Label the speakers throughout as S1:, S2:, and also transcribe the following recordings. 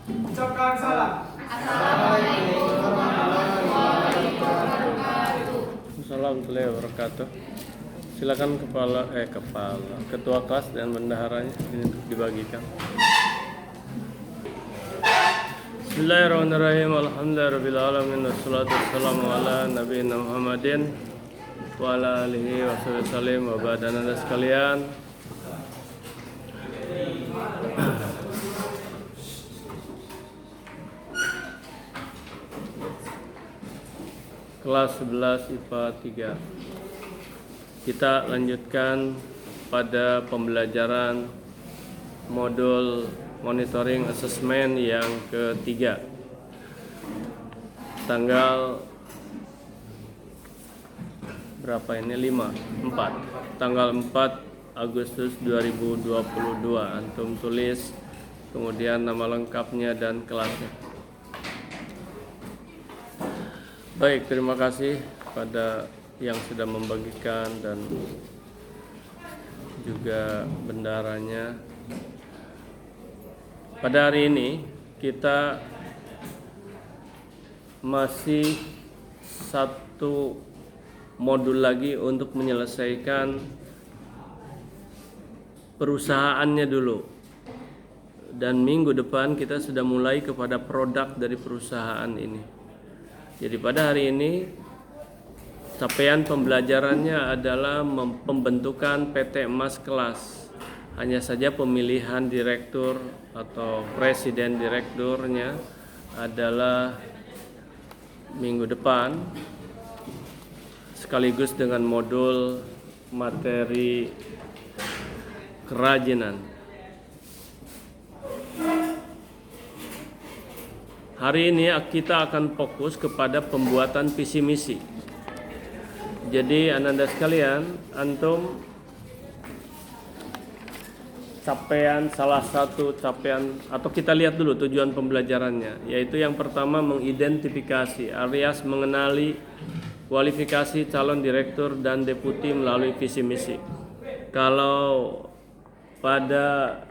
S1: Ucapkan salam.
S2: Assalamualaikum warahmatullahi wabarakatuh. Silakan ketua kelas dan bendaharanya ini untuk dibagikan. Bismillahirrahmanirrahim. Alhamdulillahirabbil alamin wassalatu wassalamu ala nabiyina Muhammadin wa ala alihi wasallam wa ba'd. Anda sekalian, kelas 11 IPA 3. Kita lanjutkan pada pembelajaran modul monitoring assessment yang ketiga. Tanggal berapa ini? 4. Tanggal 4 Agustus 2022. Antum tulis kemudian nama lengkapnya dan kelasnya. Baik, terima kasih pada yang sudah membagikan dan juga bendaharanya. Pada hari ini kita masih satu modul lagi untuk menyelesaikan perusahaannya dulu. Dan minggu depan kita sudah mulai kepada produk dari perusahaan ini. Jadi pada hari ini capaian pembelajarannya adalah pembentukan PT Emas Kelas. Hanya saja pemilihan direktur atau presiden direkturnya adalah minggu depan, sekaligus dengan modul materi kerajinan. Hari ini kita akan fokus kepada pembuatan visi misi. Jadi Anda sekalian, antum salah satu capaian, atau kita lihat dulu tujuan pembelajarannya, yaitu yang pertama mengidentifikasi alias mengenali kualifikasi calon direktur dan deputi melalui visi misi. Kalau pada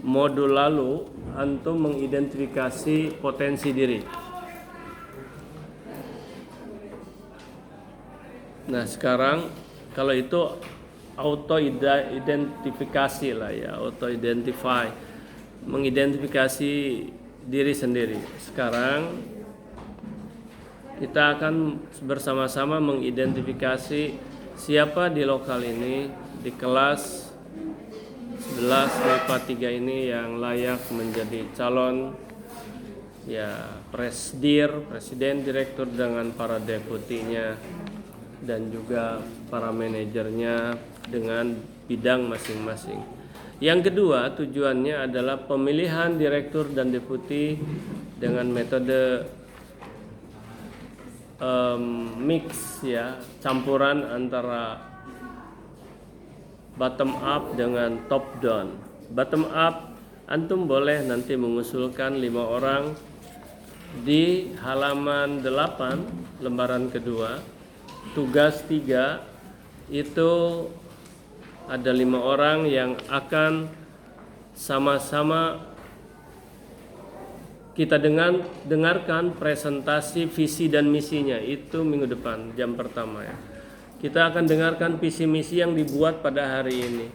S2: modul lalu antum mengidentifikasi potensi diri. Nah, sekarang kalau itu auto identifikasi lah ya, auto identify, mengidentifikasi diri sendiri. Sekarang kita akan bersama-sama mengidentifikasi siapa di lokal ini, di kelas 11 IPA 3 ini yang layak menjadi calon ya presiden direktur dengan para deputinya dan juga para manajernya dengan bidang masing-masing. Yang kedua, tujuannya adalah pemilihan direktur dan deputi dengan metode mix ya, campuran antara bottom up dengan top down. Bottom up, antum boleh nanti mengusulkan 5 orang di halaman 8 lembaran kedua. Tugas 3 itu ada 5 orang yang akan sama-sama kita dengarkan presentasi visi dan misinya. Itu minggu depan jam pertama ya. Kita akan dengarkan visi misi yang dibuat pada hari ini,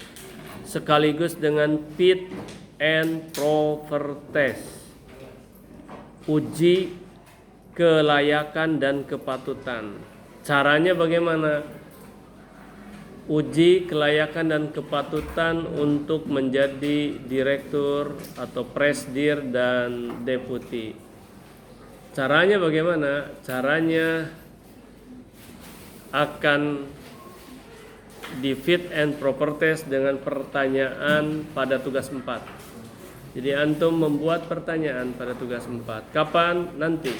S2: sekaligus dengan fit and proper test, uji kelayakan dan kepatutan. Caranya bagaimana? Uji kelayakan dan kepatutan untuk menjadi direktur atau presdir dan deputi. Caranya bagaimana? Caranya akan di fit and proper test dengan pertanyaan pada tugas 4. Jadi antum membuat pertanyaan pada tugas 4. Kapan? Nanti,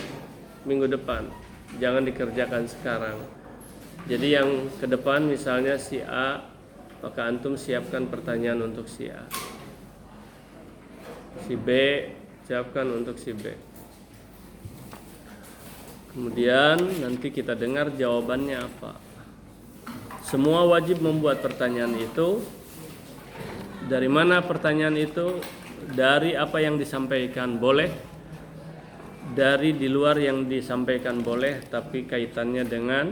S2: minggu depan. Jangan dikerjakan sekarang. Jadi yang ke depan misalnya si A, maka antum siapkan pertanyaan untuk si A. Si B, siapkan untuk si B. Kemudian nanti kita dengar jawabannya apa. Semua wajib membuat pertanyaan itu. Dari mana pertanyaan itu? dari apa yang disampaikan boleh, dari di luar yang disampaikan boleh, tapi kaitannya dengan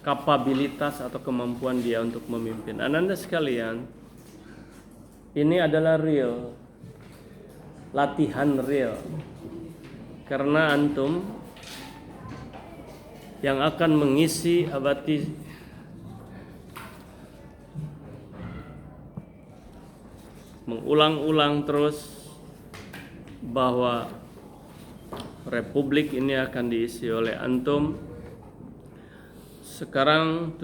S2: kapabilitas atau kemampuan dia untuk memimpin. Ananda sekalian, ini adalah real, latihan real, karena antum yang akan mengisi abadi mengulang-ulang terus bahwa republik ini akan diisi oleh antum. Sekarang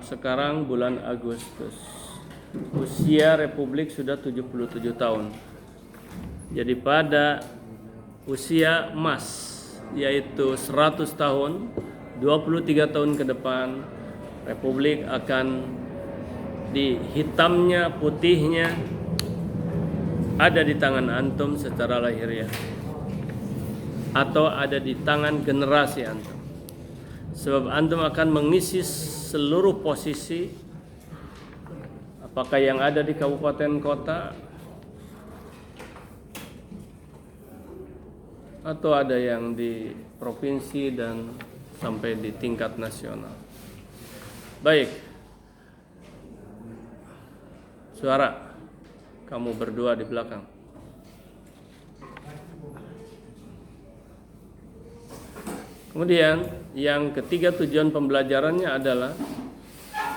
S2: sekarang bulan Agustus, usia republik sudah 77 tahun. Jadi pada usia emas, yaitu 100 tahun, 23 tahun ke depan, republik akan di hitamnya, putihnya ada di tangan antum secara lahiriah, atau ada di tangan generasi antum. Sebab antum akan mengisi seluruh posisi, apakah yang ada di kabupaten kota atau ada yang di provinsi dan sampai di tingkat nasional. Baik, suara kamu berdua di belakang. Kemudian yang ketiga, tujuan pembelajarannya adalah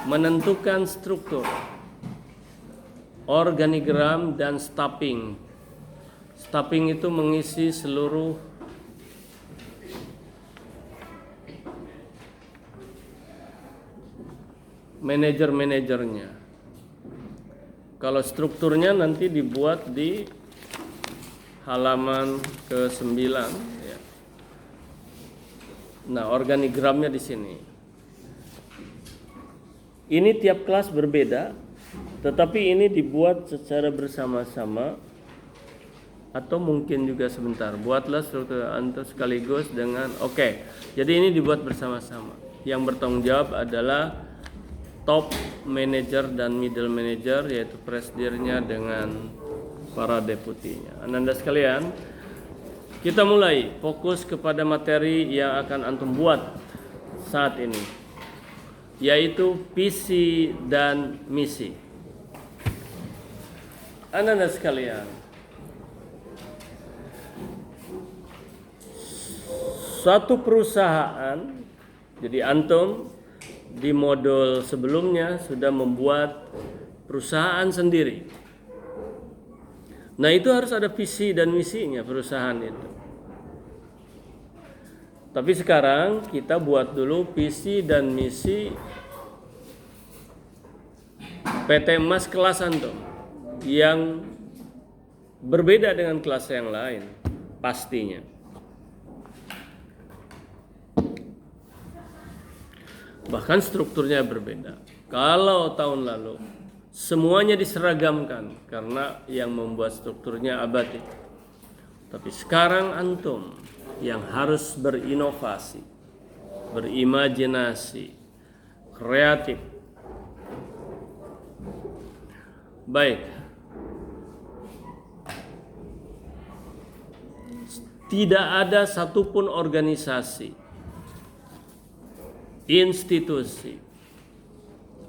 S2: menentukan struktur, organigram, dan staffing. Staffing itu mengisi seluruh manajer-manajernya. Kalau strukturnya nanti dibuat di halaman ke-9 ya. Nah, organigramnya di sini. Ini tiap kelas berbeda, tetapi ini dibuat secara bersama-sama atau mungkin juga sebentar. Buatlah struktur antum sekaligus dengan Jadi ini dibuat bersama-sama. Yang bertanggung jawab adalah top manager dan middle manager, yaitu presidirnya dengan para deputinya. Ananda sekalian, kita mulai fokus kepada materi yang akan antum buat saat ini, yaitu visi dan misi. Ananda sekalian, suatu perusahaan, jadi antum di modul sebelumnya sudah membuat perusahaan sendiri. Nah, itu harus ada visi dan misinya perusahaan itu. Tapi sekarang kita buat dulu visi dan misi PT Emas kelas antum yang berbeda dengan kelas yang lain pastinya. Bahkan strukturnya berbeda. Kalau tahun lalu semuanya diseragamkan karena yang membuat strukturnya abadi. Tapi sekarang antum yang harus berinovasi, berimajinasi, kreatif. Baik. Tidak ada satupun organisasi, institusi,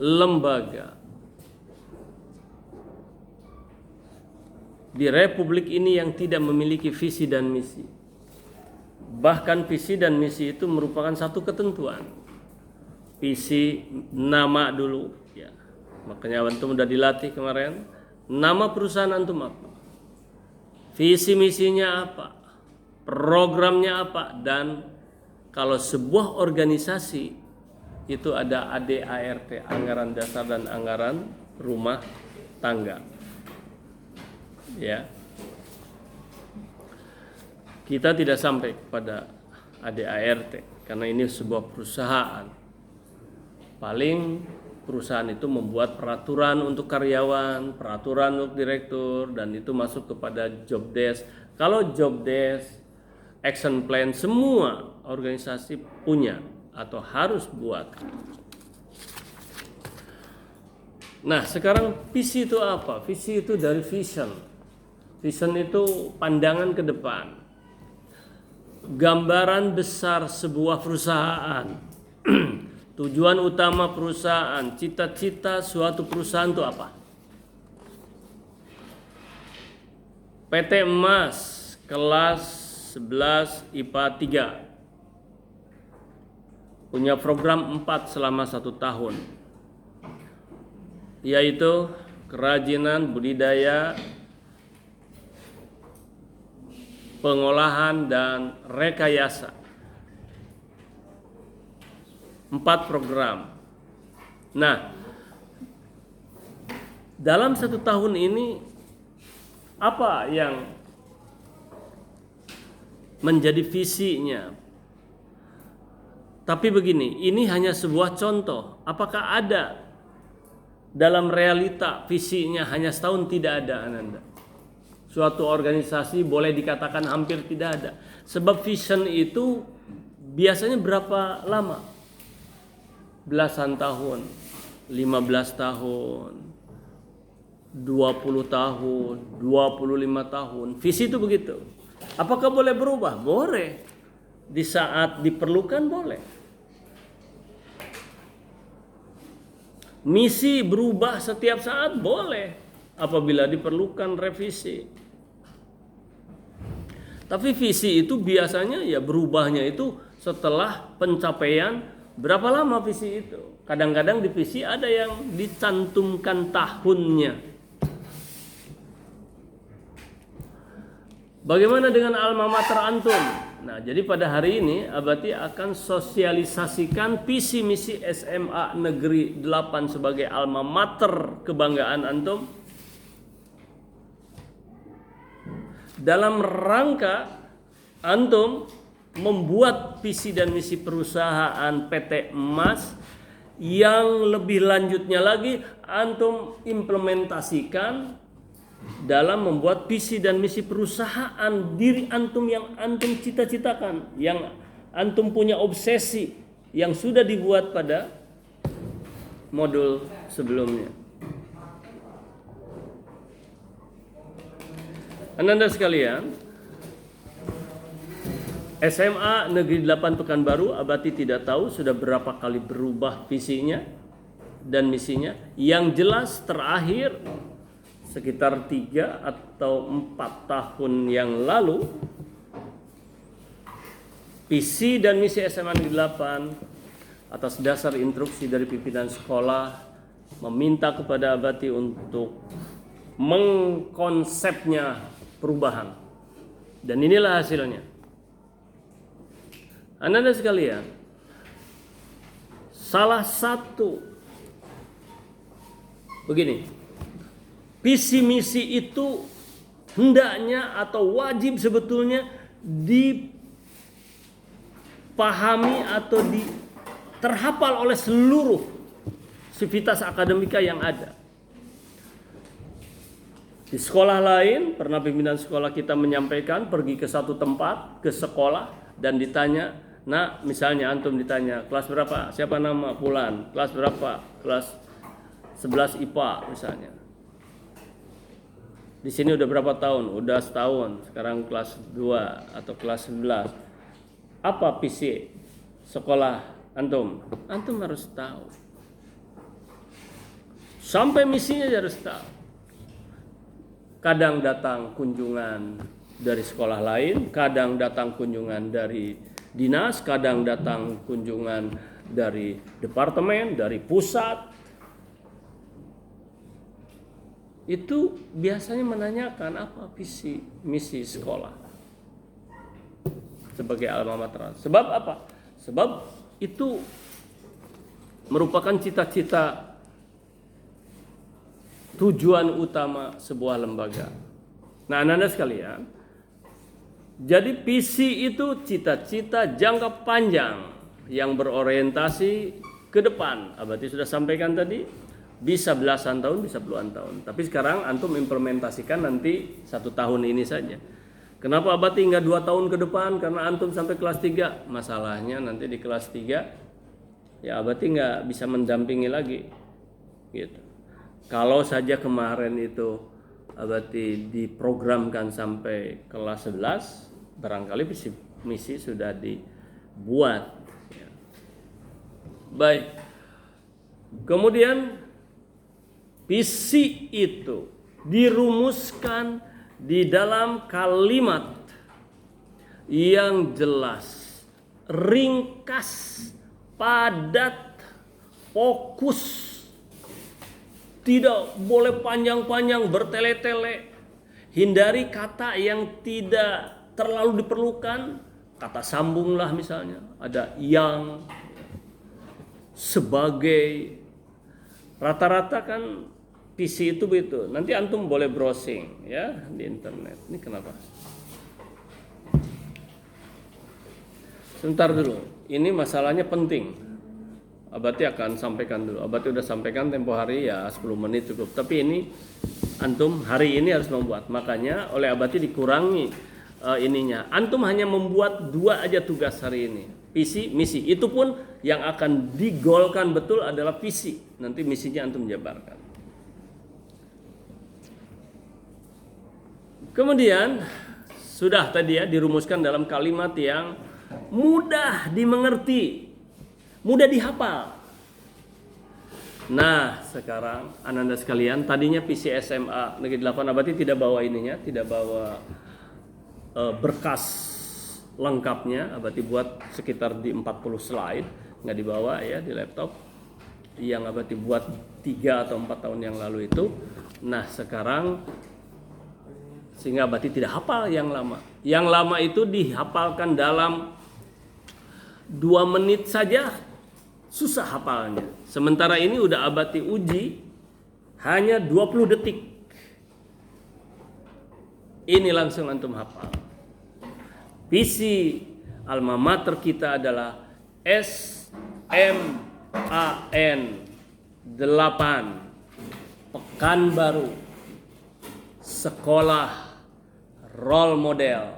S2: lembaga di republik ini yang tidak memiliki visi dan misi. Bahkan visi dan misi itu merupakan satu ketentuan. Visi nama dulu ya. Makanya antum udah dilatih kemarin. Nama perusahaan antum apa? Visi misinya apa? Programnya apa? Dan kalau sebuah organisasi itu ada ADART, anggaran dasar dan anggaran rumah tangga. Ya. Kita tidak sampai kepada ADART karena ini sebuah perusahaan. Paling perusahaan itu membuat peraturan untuk karyawan, peraturan untuk direktur, dan itu masuk kepada job desk. Kalau job desk, action plan, semua organisasi punya atau harus buat. Nah, sekarang visi itu apa? Visi itu dari vision. Vision itu pandangan ke depan. Gambaran besar sebuah perusahaan. Tujuan utama perusahaan, cita-cita suatu perusahaan itu apa? PT Emas kelas 11 IPA 3 punya program 4 selama 1 tahun, yaitu kerajinan, budidaya, pengolahan, dan rekayasa. 4 program. Nah, dalam 1 tahun ini apa yang menjadi visinya? Tapi begini, ini hanya sebuah contoh. Apakah ada dalam realita visinya hanya setahun? Tidak ada, Ananda. Suatu organisasi boleh dikatakan hampir tidak ada. Sebab vision itu biasanya berapa lama? Belasan tahun, 15 tahun, 20 tahun, 25 tahun. Visi itu begitu. Apakah boleh berubah? Boleh. Di saat diperlukan boleh. Misi berubah setiap saat boleh apabila diperlukan revisi. Tapi visi itu biasanya ya berubahnya itu setelah pencapaian berapa lama visi itu. Kadang-kadang di visi ada yang dicantumkan tahunnya. Bagaimana dengan alma mater antum? Nah, jadi pada hari ini Abati akan sosialisasikan visi misi SMA Negeri 8 sebagai alma mater kebanggaan antum dalam rangka antum membuat visi dan misi perusahaan PT Emas. Yang lebih lanjutnya lagi antum implementasikan dalam membuat visi dan misi perusahaan diri antum yang antum cita-citakan, yang antum punya obsesi, yang sudah dibuat pada modul sebelumnya. Ananda sekalian, SMA Negeri 8 Pekanbaru, Abati tidak tahu sudah berapa kali berubah visinya dan misinya. Yang jelas terakhir sekitar 3 atau 4 tahun yang lalu, visi dan misi SMA Negeri 8 atas dasar instruksi dari pimpinan sekolah meminta kepada Abati untuk mengkonsepnya perubahan. Dan inilah hasilnya. Anda sekalian, salah satu begini, visi misi itu hendaknya atau wajib sebetulnya dipahami atau terhafal oleh seluruh sivitas akademika yang ada. Di sekolah lain, pernah pimpinan sekolah kita menyampaikan pergi ke satu tempat, ke sekolah, dan ditanya, nah misalnya antum ditanya, kelas berapa? Siapa nama? Fulan. Kelas berapa? Kelas 11 IPA misalnya. Di sini udah berapa tahun? Udah setahun. Sekarang kelas 2 atau kelas 11. Apa visi sekolah antum? Antum harus tahu. Sampai misinya harus tahu. Kadang datang kunjungan dari sekolah lain, kadang datang kunjungan dari dinas, kadang datang kunjungan dari departemen, dari pusat. Itu biasanya menanyakan apa visi misi sekolah sebagai alma mater. Sebab apa? Sebab itu merupakan cita-cita tujuan utama sebuah lembaga. Nah, Anda sekalian, jadi visi itu cita-cita jangka panjang yang berorientasi ke depan. Abati sudah sampaikan tadi, bisa belasan tahun, bisa puluhan tahun. Tapi sekarang antum implementasikan nanti 1 tahun ini saja. Kenapa Abati enggak 2 tahun ke depan? Karena antum sampai kelas 3. Masalahnya nanti di kelas 3 ya Abati enggak bisa mendampingi lagi. Gitu. Kalau saja kemarin itu berarti diprogramkan sampai kelas 11, barangkali misi sudah dibuat. Ya. Baik. Kemudian visi itu dirumuskan di dalam kalimat yang jelas, ringkas, padat, fokus, tidak boleh panjang-panjang bertele-tele. Hindari kata yang tidak terlalu diperlukan, kata sambunglah misalnya, ada yang, sebagai, rata-rata kan PC itu begitu. Nanti antum boleh browsing ya di internet. Ini kenapa? Sebentar dulu. Ini masalahnya penting. Abati akan sampaikan dulu. Abati udah sampaikan tempo hari ya 10 menit cukup. Tapi ini antum hari ini harus membuat. Makanya oleh Abati dikurangi ininya. Antum hanya membuat 2 aja tugas hari ini. Visi, misi. Itu pun yang akan digolkan betul adalah visi. Nanti misinya antum jabarkan. Kemudian sudah tadi ya dirumuskan dalam kalimat yang mudah dimengerti, mudah dihafal. Nah, sekarang anak-anak sekalian, tadinya visi SMA Negeri 8 Abati tidak bawa ininya, tidak bawa berkas lengkapnya. Abati buat sekitar di 40 slide, nggak dibawa ya di laptop. Yang Abati buat 3 atau 4 tahun yang lalu itu. Nah, sekarang sehingga Abati tidak hafal yang lama. Yang lama itu dihafalkan dalam 2 menit saja susah hafalnya. Sementara ini udah Abati uji hanya 20 detik. Ini langsung antum hafal. Visi alma mater kita adalah SMAN 8 Pekanbaru, Sekolah Role Model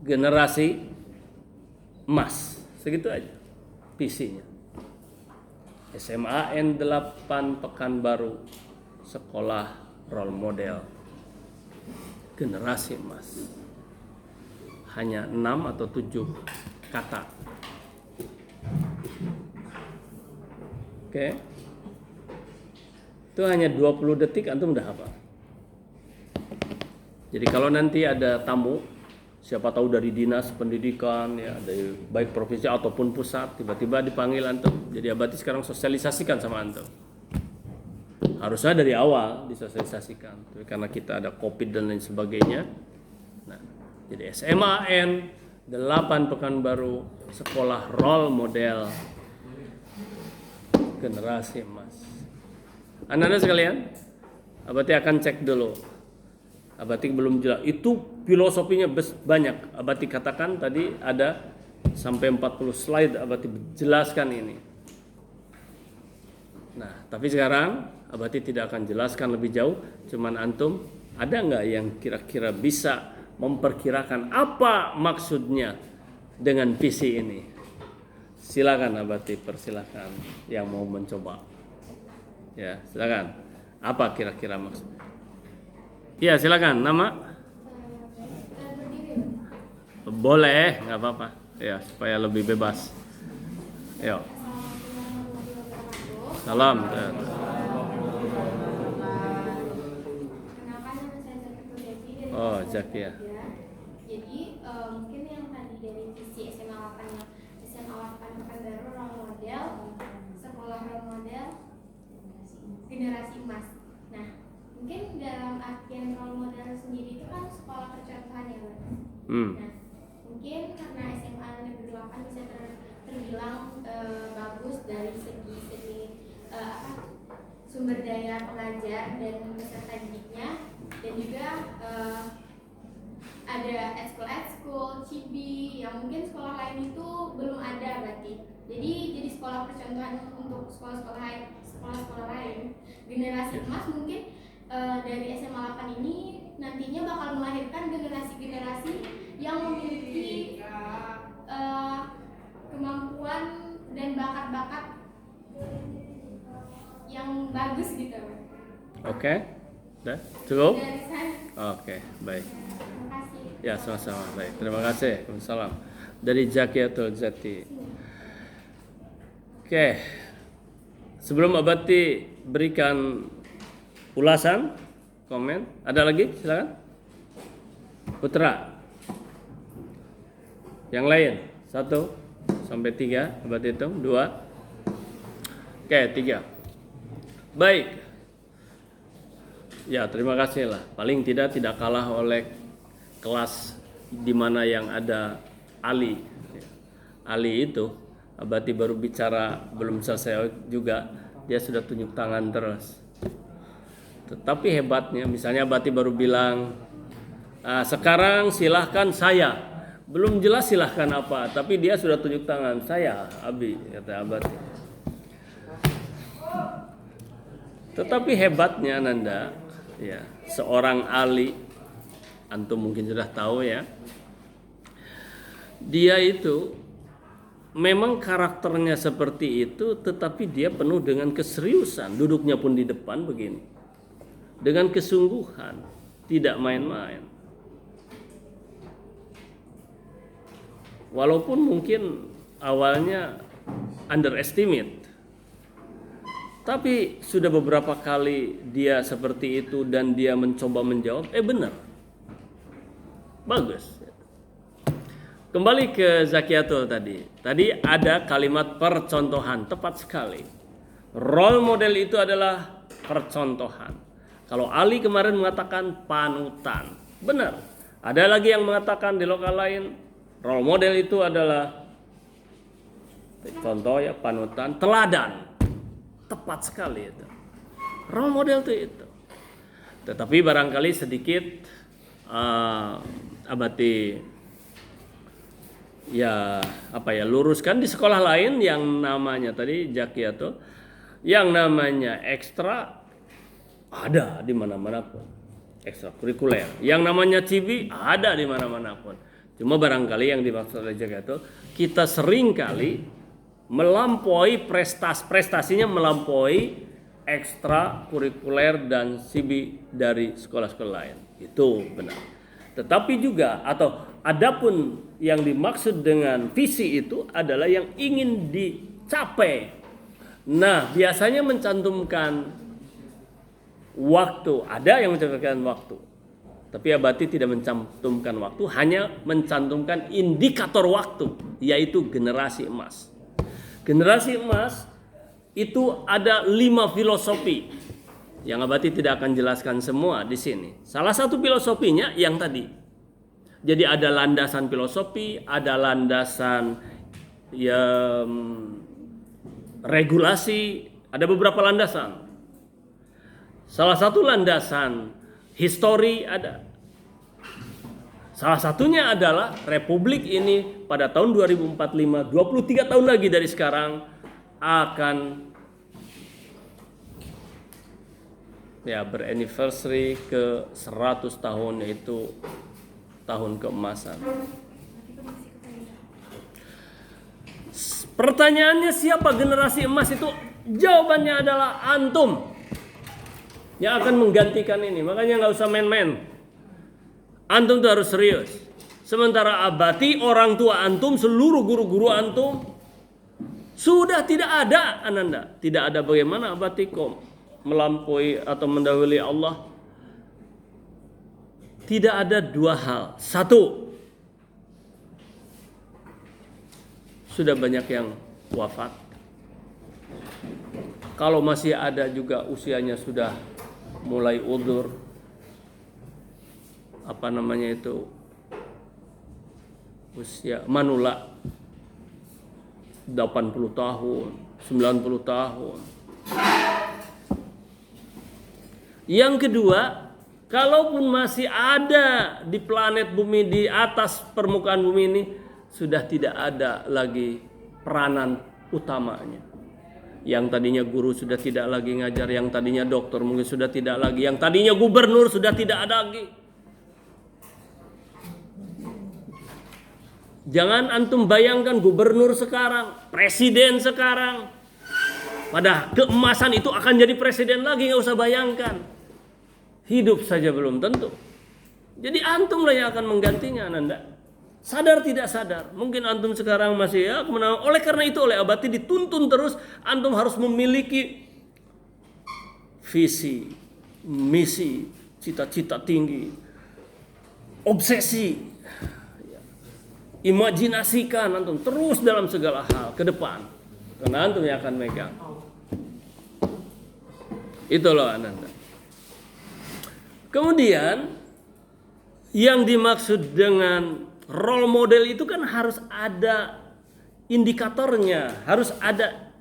S2: Generasi Emas. Segitu aja visinya. SMAN 8 Pekanbaru, Sekolah Role Model Generasi Emas. Hanya 6 atau 7 kata. Oke. Itu hanya 20 detik antum udah hafal. Jadi kalau nanti ada tamu, siapa tahu dari dinas pendidikan ya, dari baik provinsi ataupun pusat, tiba-tiba dipanggil antum. Jadi Abati sekarang sosialisasikan sama antum. Harusnya dari awal disosialisasikan. Tapi karena kita ada Covid dan lain sebagainya. Nah, jadi SMAN 8 Pekanbaru, Sekolah Role Model Generasi Emas. Anak-anak sekalian, Abati akan cek dulu. Abati belum jelas. Itu filosofinya banyak. Abati katakan tadi ada sampai 40 slide Abati jelaskan ini. Nah, tapi sekarang Abati tidak akan jelaskan lebih jauh. Cuman antum ada nggak yang kira-kira bisa memperkirakan apa maksudnya dengan visi ini? Silakan Abati, persilakan yang mau mencoba. Ya, silakan. Apa kira-kira maksud? Ya, silakan. Nama? Boleh, nggak apa-apa. Ya, supaya lebih bebas. Yuk. Salam. Oh, Zakia.
S1: Jadi mungkin yang tadi dari visi SMA 8 Pekanbaru role model, sekolah role model generasi emas. Nah, mungkin dalam artian role model sendiri itu kan sekolah percontohan ya, Pak. Nah, mungkin karena SMA Negeri 8 bisa terbilang bagus dari segi sumber daya pengajar dan peserta didiknya, dan juga ada ekskul, CIBI yang mungkin sekolah lain itu belum ada berarti. Jadi sekolah percontohan untuk sekolah-sekolah lain. Generasi emas mungkin dari SMA 8 ini nantinya bakal melahirkan generasi-generasi yang memiliki kemampuan dan bakat-bakat yang bagus gitu.
S2: Oke, udah cukup?
S1: Dari saya.
S2: Oke, baik.
S1: Terima kasih.
S2: Ya, sama-sama. Baik, terima kasih. Waalaikumsalam. Dari Zakiatul Zati. Oke. Sebelum Abati berikan ulasan, komen, ada lagi? Silakan. Putra. Yang lain? 1 sampai 3, Abati hitung. 2. Oke, 3. Baik. Ya, terima kasih lah. Paling tidak kalah oleh kelas di mana yang ada Ali. Ali itu Abati baru bicara belum selesai juga dia sudah tunjuk tangan terus. Tetapi hebatnya misalnya Abati baru bilang sekarang silahkan saya, belum jelas silahkan apa, tapi dia sudah tunjuk tangan saya Abi, kata Abati. Tetapi hebatnya Nanda, ya, seorang Ali, antum mungkin sudah tahu ya, dia itu memang karakternya seperti itu, tetapi dia penuh dengan keseriusan, duduknya pun di depan begini, dengan kesungguhan, tidak main-main. Walaupun mungkin awalnya underestimate, tapi sudah beberapa kali dia seperti itu dan dia mencoba menjawab, benar, bagus. Kembali ke Zakiatul tadi. Tadi ada kalimat percontohan, tepat sekali. Role model itu adalah percontohan. Kalau Ali kemarin mengatakan panutan, benar. Ada lagi yang mengatakan di lokal lain, role model itu adalah contoh ya, panutan, teladan. Tepat sekali itu. Role model itu. Tetapi barangkali sedikit Abati luruskan di sekolah lain yang namanya tadi Zakiatul, yang namanya ekstra ada di mana-mana pun, ekstrakurikuler. Yang namanya cibi ada di mana-mana pun. Cuma barangkali yang dimaksud oleh Zakiatul, kita sering kali melampaui prestasinya melampaui ekstrakurikuler dan cibi dari sekolah-sekolah lain. Itu benar. Tetapi juga adapun yang dimaksud dengan visi itu adalah yang ingin dicapai. Nah, biasanya mencantumkan waktu. Ada yang mencantumkan waktu. Tapi Abati tidak mencantumkan waktu, hanya mencantumkan indikator waktu, yaitu generasi emas. Generasi emas itu ada 5 filosofi yang Abati tidak akan jelaskan semua di sini. Salah satu filosofinya yang tadi. Jadi ada landasan filosofi, ada landasan regulasi, ada beberapa landasan. Salah satu landasan histori ada. Salah satunya adalah Republik ini pada tahun 2045, 23 tahun lagi dari sekarang akan beranniversary ke 100 tahun, yaitu tahun keemasan. Pertanyaannya siapa generasi emas itu? Jawabannya adalah antum yang akan menggantikan ini. Makanya nggak usah main-main. Antum tuh harus serius. Sementara Abati, orang tua antum, seluruh guru-guru antum sudah tidak ada, Ananda. Tidak ada bagaimana Abati kok melampaui atau mendahului Allah. Tidak ada 2 hal. 1, sudah banyak yang wafat. Kalau masih ada juga usianya sudah mulai udur. Usia manula 80 tahun, 90 tahun. Yang kedua, kalaupun masih ada di planet bumi, di atas permukaan bumi ini, sudah tidak ada lagi peranan utamanya. Yang tadinya guru sudah tidak lagi ngajar, yang tadinya dokter mungkin sudah tidak lagi, yang tadinya gubernur sudah tidak ada lagi. Jangan antum bayangkan gubernur sekarang, presiden sekarang, pada keemasan itu akan jadi presiden lagi, nggak usah bayangkan. Hidup saja belum tentu. Jadi antum lah yang akan menggantinya Ananda. Sadar tidak sadar. Mungkin antum sekarang masih ya kemenangan. Oleh karena itu oleh Abati dituntun terus antum harus memiliki visi, misi, cita-cita tinggi, obsesi. Imajinasikan antum terus dalam segala hal ke depan. Karena antum yang akan megang. Itu loh Ananda. Kemudian yang dimaksud dengan role model itu kan harus ada indikatornya, harus ada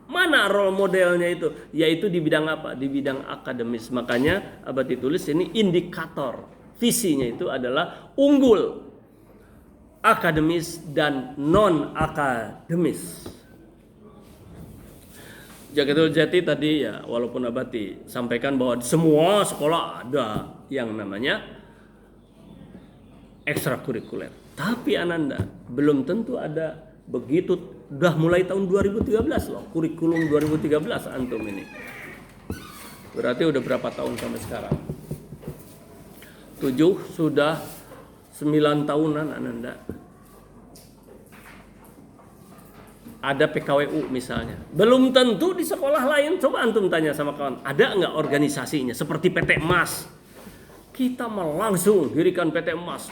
S2: mana role modelnya itu, yaitu di bidang apa? Di bidang akademis. Makanya Abati tulis ini indikator. Visinya itu adalah unggul, akademis dan non akademis. Jagatul Jati tadi ya, walaupun Abati sampaikan bahwa semua sekolah ada yang namanya ekstrakurikuler. Tapi Ananda belum tentu ada begitu. Udah mulai tahun 2013 loh, kurikulum 2013 antum ini. Berarti udah berapa tahun sampai sekarang? 7 sudah 9 tahunan Ananda. Ada PKWU misalnya. Belum tentu di sekolah lain. Coba antum tanya sama kawan, ada nggak organisasinya seperti PT Emas? Kita langsung dirikan PT Emas.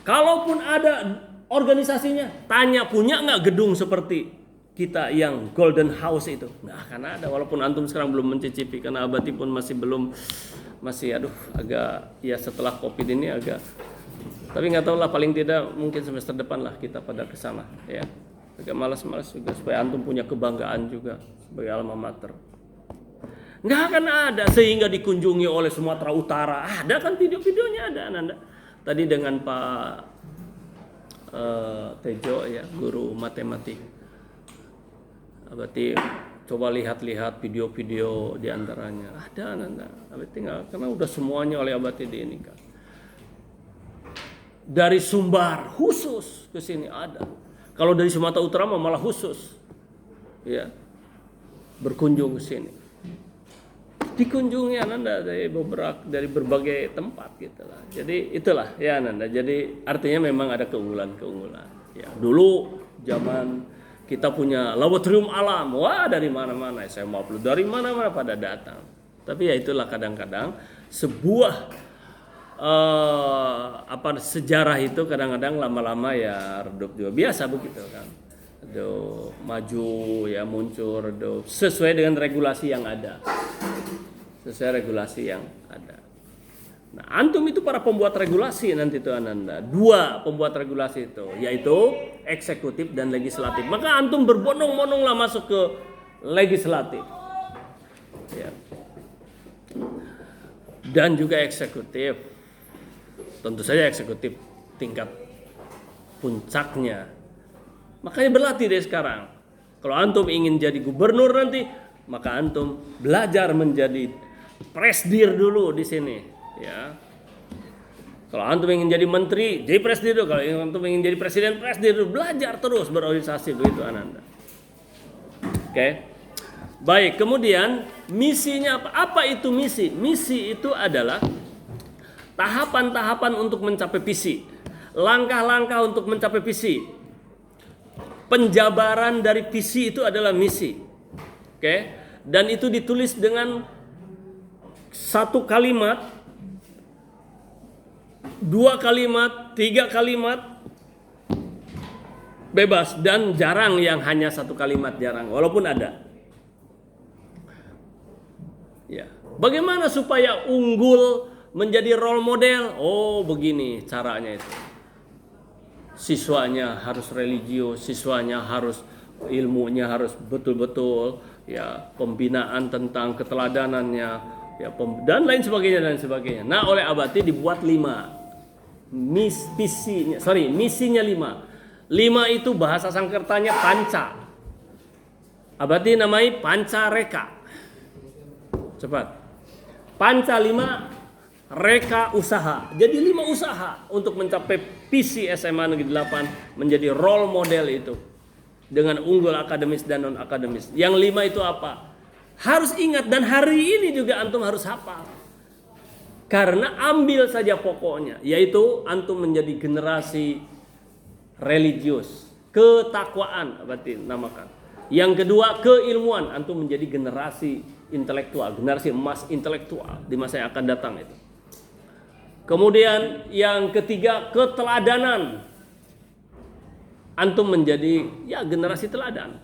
S2: Kalaupun ada organisasinya, tanya punya nggak gedung seperti kita yang Golden House itu? Nggak akan ada. Walaupun antum sekarang belum mencicipi, karena Abati pun masih agak ya setelah COVID ini agak. Tapi nggak tahu lah, paling tidak mungkin semester depan lah kita pada kesana ya. Agak malas-malas juga supaya antum punya kebanggaan juga sebagai alma mater. Nggak akan ada sehingga dikunjungi oleh Sumatera Utara. Ada kan video-videonya ada Ananda. Tadi dengan Pak Tejo ya, guru matematik. Abati coba lihat-lihat video-video diantaranya. Ada Ananda. Abati tinggal karena udah semuanya oleh Abati di ini kan. Dari Sumbar khusus ke sini ada. Kalau dari Sumatera Utara malah khusus. Ya. Berkunjung ke sini. Dikunjungi Ananda dari berbagai tempat gitu lah. Jadi itulah ya Ananda. Jadi artinya memang ada keunggulan-keunggulan. Ya, dulu zaman kita punya laboratorium alam, wah dari mana-mana SMA dari mana-mana pada datang. Tapi ya itulah kadang-kadang sebuah sejarah itu kadang-kadang lama-lama ya redup juga, biasa begitu kan. Maju ya muncul redup sesuai dengan regulasi yang ada. Sesuai regulasi yang ada. Nah, antum itu para pembuat regulasi nanti itu Ananda. 2 pembuat regulasi itu, yaitu eksekutif dan legislatif. Maka antum berbondong-bondong lah masuk ke legislatif. Ya. Dan juga eksekutif. Tentu saja eksekutif tingkat puncaknya. Makanya berlatih dari sekarang. Kalau antum ingin jadi gubernur nanti, maka antum belajar menjadi presdir dulu di sini, ya. Kalau antum ingin jadi menteri, jadi presdir dulu. Kalau antum ingin jadi presiden, presdir dulu. Belajar terus berorganisasi begitu Ananda. Oke. Baik, kemudian misinya apa? Apa itu misi? Misi itu adalah tahapan-tahapan untuk mencapai visi. Langkah-langkah untuk mencapai visi. Penjabaran dari visi itu adalah misi. Oke. Dan itu ditulis dengan 1 kalimat, 2 kalimat, 3 kalimat, bebas. Dan jarang yang hanya 1 kalimat, jarang. Walaupun ada. Ya. Bagaimana supaya unggul menjadi role model? Oh begini caranya itu. Siswanya harus religius, siswanya harus ilmunya harus betul-betul, ya, pembinaan tentang keteladanannya, ya, dan lain sebagainya. Nah, oleh Abati dibuat 5. Misinya 5. 5 itu bahasa Sanskertanya panca. Abati namai pancareka. Cepat. Panca 5, reka usaha. Jadi 5 usaha untuk mencapai visi SMA Negeri 8 menjadi role model itu. dengan unggul akademis dan non akademis. Yang 5 itu apa? Harus ingat, dan hari ini juga antum harus hafal. Karena ambil saja pokoknya, yaitu antum menjadi generasi religius, ketakwaan berarti namakan. Yang kedua, keilmuan, antum menjadi generasi intelektual, generasi emas intelektual di masa yang akan datang itu. Kemudian yang ketiga, keteladanan. Antum menjadi generasi teladan.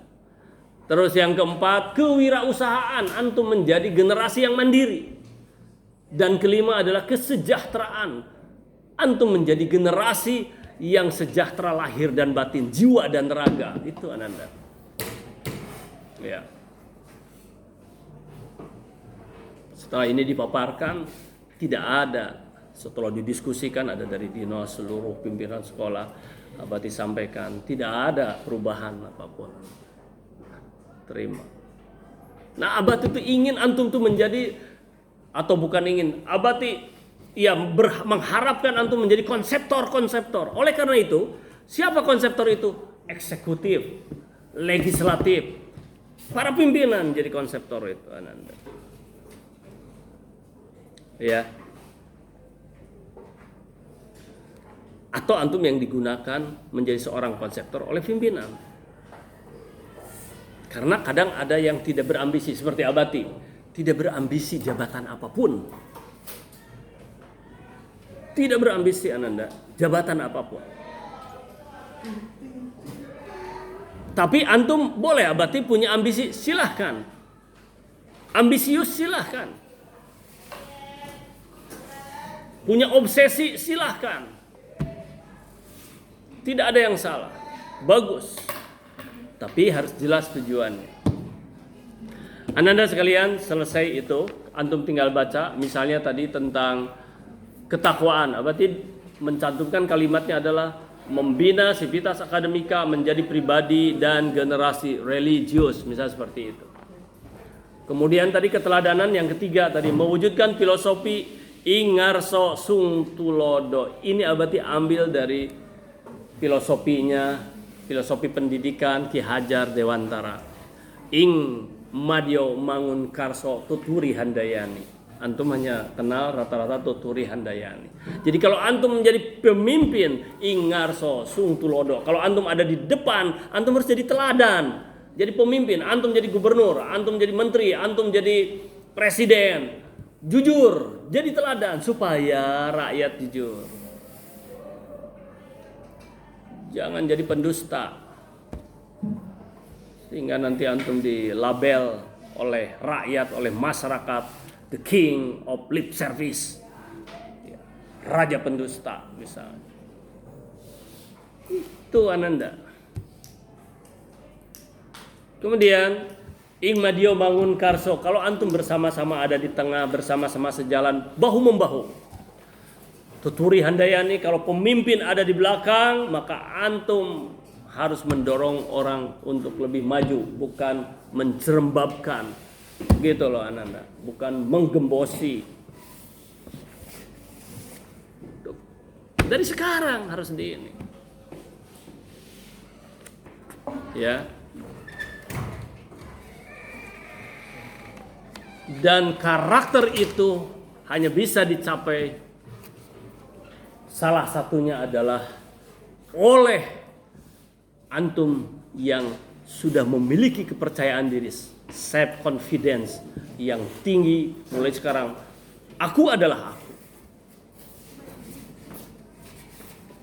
S2: Terus yang keempat, kewirausahaan, antum menjadi generasi yang mandiri. Dan kelima adalah kesejahteraan. Antum menjadi generasi yang sejahtera lahir dan batin, jiwa dan raga. Itu Ananda. Ya. Setelah ini dipaparkan, tidak ada. Setelah didiskusikan, ada dari dinas, seluruh pimpinan sekolah, Abati sampaikan, tidak ada perubahan apapun. Terima. Nah, Abati itu ingin antum tuh menjadi, atau bukan ingin, Abati mengharapkan antum menjadi konseptor-konseptor. Oleh karena itu, siapa konseptor itu? Eksekutif, legislatif, para pimpinan jadi konseptor itu, Ananda. Ya. Atau antum yang digunakan menjadi seorang konseptor oleh pimpinan. Karena kadang ada yang tidak berambisi seperti Abati, tidak berambisi jabatan apapun. Tidak berambisi Ananda, jabatan apapun. Tapi antum boleh, Abati punya ambisi, silahkan. Ambisius silahkan. Punya obsesi silahkan. Tidak ada yang salah. Bagus. Tapi harus jelas tujuannya. Ananda sekalian, selesai itu, antum tinggal baca. Misalnya tadi tentang ketakwaan. Berarti mencantumkan kalimatnya adalah membina sivitas akademika menjadi pribadi dan generasi religius. Misalnya seperti itu. Kemudian tadi keteladanan yang ketiga tadi, mewujudkan filosofi ingarso sung tulodo. Ini berarti ambil dari filosofinya, filosofi pendidikan Ki Hajar Dewantara. Ing madyo mangun karso tuturi handayani. Antum hanya kenal rata-rata tuturi handayani. Jadi kalau antum menjadi pemimpin ingarso sung tulodo, kalau antum ada di depan, antum harus jadi teladan. Jadi pemimpin, antum jadi gubernur, antum jadi menteri, antum jadi presiden. Jujur, jadi teladan supaya rakyat jujur. Jangan jadi pendusta, sehingga nanti antum dilabel oleh rakyat, oleh masyarakat, the king of lip service, raja pendusta misalnya. Itu Ananda. Kemudian ing madio bangun karso, kalau antum bersama-sama ada di tengah, bersama-sama sejalan, bahu membahu. Tuturi handayani, kalau pemimpin ada di belakang, maka antum harus mendorong orang untuk lebih maju, bukan mencerembabkan. Gitu loh Ananda, bukan menggembosi. Dari sekarang harus di ini. Ya. Dan karakter itu hanya bisa dicapai, salah satunya adalah oleh antum yang sudah memiliki kepercayaan diri, self confidence yang tinggi mulai sekarang. Aku adalah aku.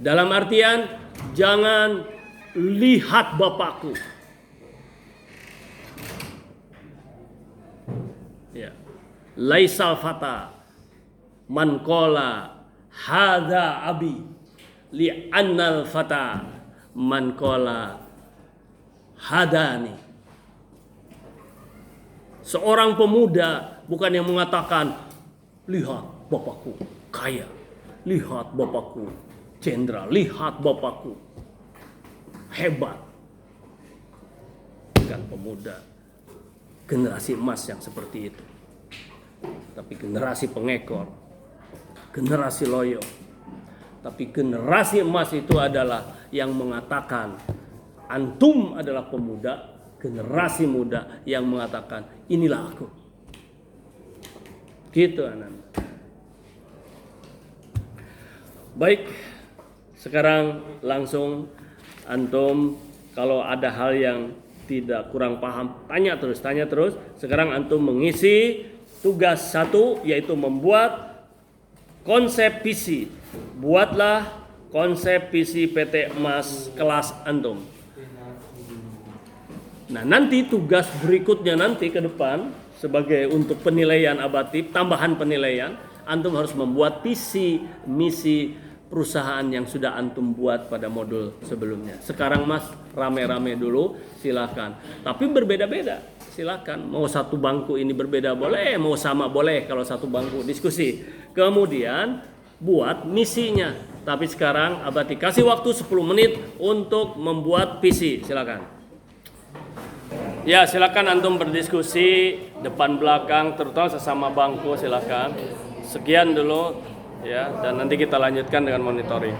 S2: Dalam artian jangan lihat bapakku. Ya. Laisal fata man qala hadza abi li annal fata man qala hadani. Seorang pemuda bukan yang mengatakan lihat bapakku kaya, lihat bapakku jenderal, lihat bapakku hebat. Bukan pemuda generasi emas yang seperti itu, tapi generasi pengekor, generasi loyo. Tapi generasi emas itu adalah yang mengatakan Antum adalah pemuda, generasi muda yang mengatakan inilah aku. Gitu anak. Baik, sekarang langsung antum kalau ada hal yang tidak kurang paham tanya terus. Sekarang antum mengisi tugas 1 yaitu membuat konsep visi. Buatlah konsep visi PT Emas kelas antum. Nah, nanti tugas berikutnya nanti ke depan sebagai untuk penilaian abatif, tambahan penilaian, antum harus membuat visi misi perusahaan yang sudah antum buat pada modul sebelumnya. Sekarang Mas rame-rame dulu, silakan. Tapi berbeda-beda, silakan. Mau satu bangku ini berbeda boleh, mau sama boleh kalau satu bangku diskusi. Kemudian buat misinya. Tapi sekarang Abati kasih waktu 10 menit untuk membuat visi, silakan. Ya, silakan antum berdiskusi depan belakang, terutama sesama bangku, silakan. Sekian dulu ya, dan nanti kita lanjutkan dengan monitoring.